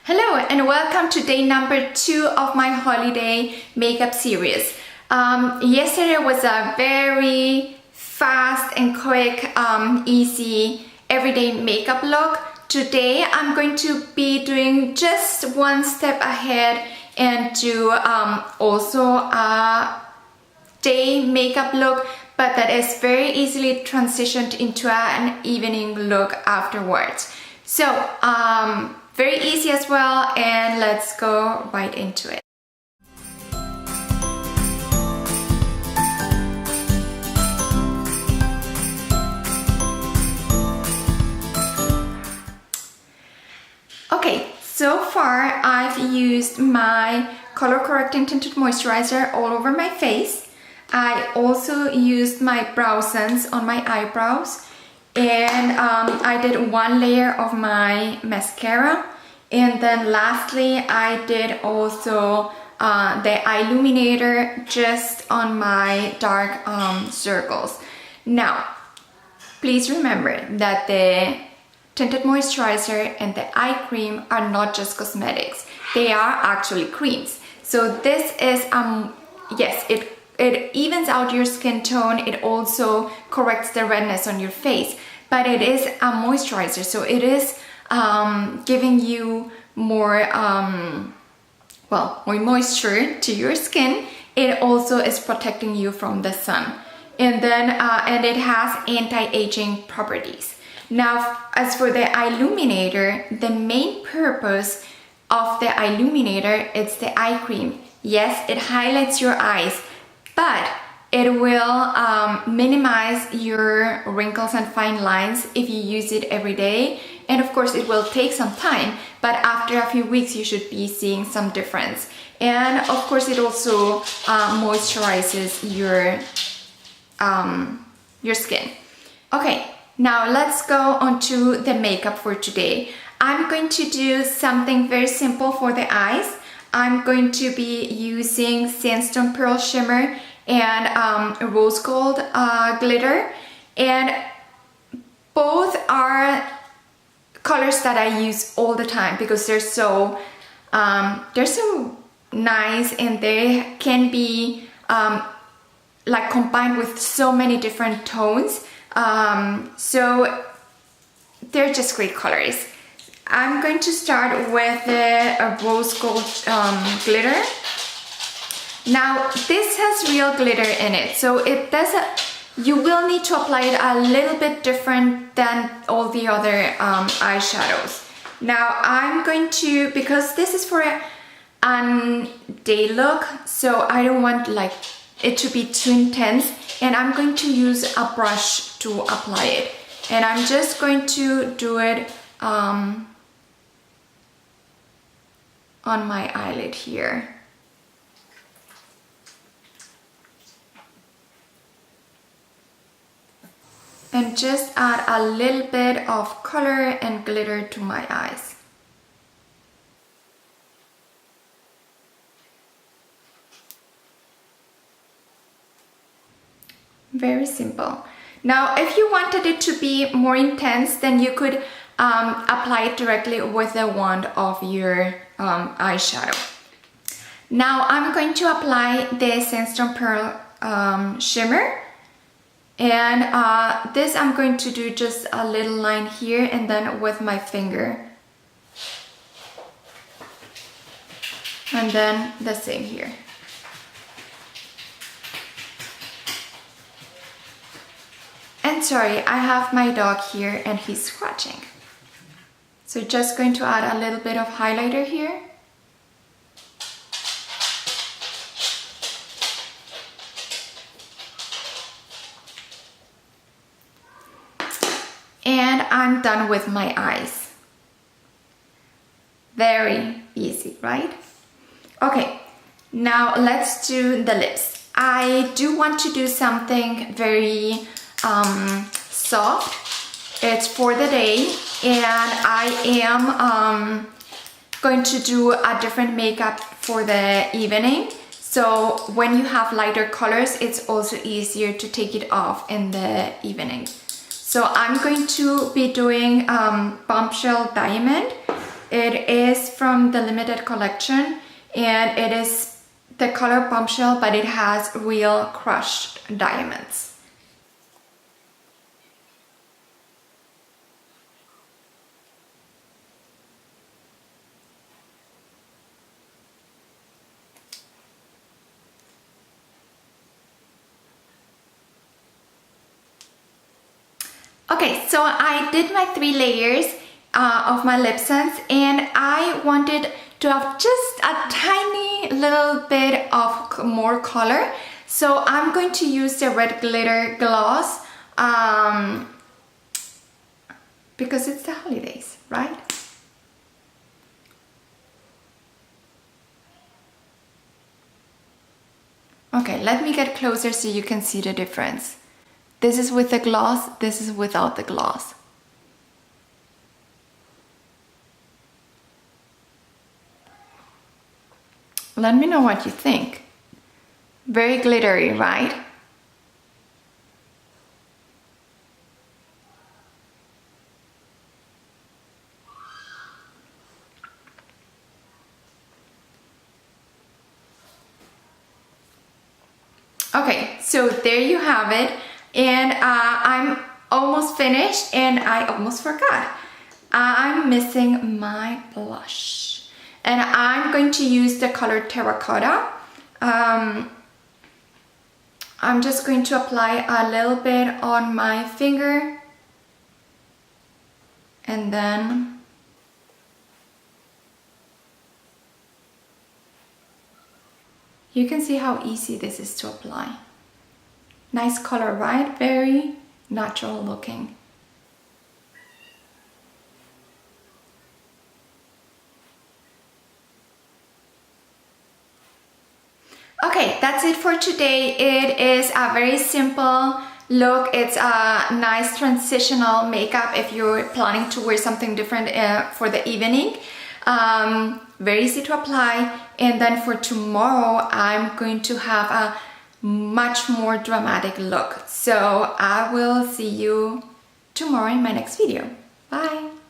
Hello and welcome to day number 2 of my holiday makeup series. Yesterday was a very fast and quick, easy everyday makeup look. Today I'm going to be doing just one step ahead and do also a day makeup look, but that is very easily transitioned into an evening look afterwards. So very easy as well, and let's go right into it. Okay, so far I've used my color correcting tinted moisturizer all over my face. I also used my brow sense on my eyebrows, and I did one layer of my mascara, and then lastly I did also the eye illuminator just on my dark circles. Now please remember that the tinted moisturizer and the eye cream are not just cosmetics, they are actually creams. So this is yes, it evens out your skin tone. It also corrects the redness on your face, but it is a moisturizer, so it is giving you more more moisture to your skin. It also is protecting you from the sun, and then and it has anti-aging properties. Now, as for the eye illuminator, the main purpose of the eye illuminator is the eye cream. Yes, it highlights your eyes, but it will minimize your wrinkles and fine lines if you use it every day. And of course, it will take some time, but after a few weeks, you should be seeing some difference. And of course, it also moisturizes your skin. Okay, now let's go on to the makeup for today. I'm going to do something very simple for the eyes. I'm going to be using Sandstone Pearl Shimmer and Rose Gold glitter, and both are colors that I use all the time because they're so nice, and they can be like combined with so many different tones. So they're just great colors. I'm going to start with the Rose Gold glitter. Now this has real glitter in it, so it doesn't. You will need to apply it a little bit different than all the other eyeshadows. Now I'm going to, because this is for a day look, so I don't want like it to be too intense, and I'm going to use a brush to apply it, and I'm just going to do it on my eyelid here. And just add a little bit of color and glitter to my eyes. Very simple. Now, if you wanted it to be more intense, then you could apply it directly with the wand of your eyeshadow. Now, I'm going to apply the Sandstone Pearl Shimmer. And this I'm going to do just a little line here, and then with my finger. And then the same here. And sorry, I have my dog here and he's scratching. So just going to add a little bit of highlighter here. And I'm done with my eyes. Very easy, right? Okay, now let's do the lips. I do want to do something very soft. It's for the day, and I am going to do a different makeup for the evening. So when you have lighter colors, it's also easier to take it off in the evening. So I'm going to be doing Bombshell Diamond, It is from the limited collection, and it is the color Bombshell, but it has real crushed diamonds. Okay, so I did my 3 layers of my lip sense, and I wanted to have just a tiny little bit of more color. So I'm going to use the red glitter gloss because it's the holidays, right? Okay, let me get closer so you can see the difference. This is with the gloss, this is without the gloss. Let me know what you think. Very glittery, right? Okay, so there you have it. And I'm almost finished, and I almost forgot. I'm missing my blush. And I'm going to use the color Terracotta. I'm just going to apply a little bit on my finger. And then you can see how easy this is to apply. Nice color, right? Very natural looking. Okay, that's it for today. It is a very simple look. It's a nice transitional makeup if you're planning to wear something different for the evening. Very easy to apply. And then for tomorrow, I'm going to have a much more dramatic look. So I will see you tomorrow in my next video. Bye!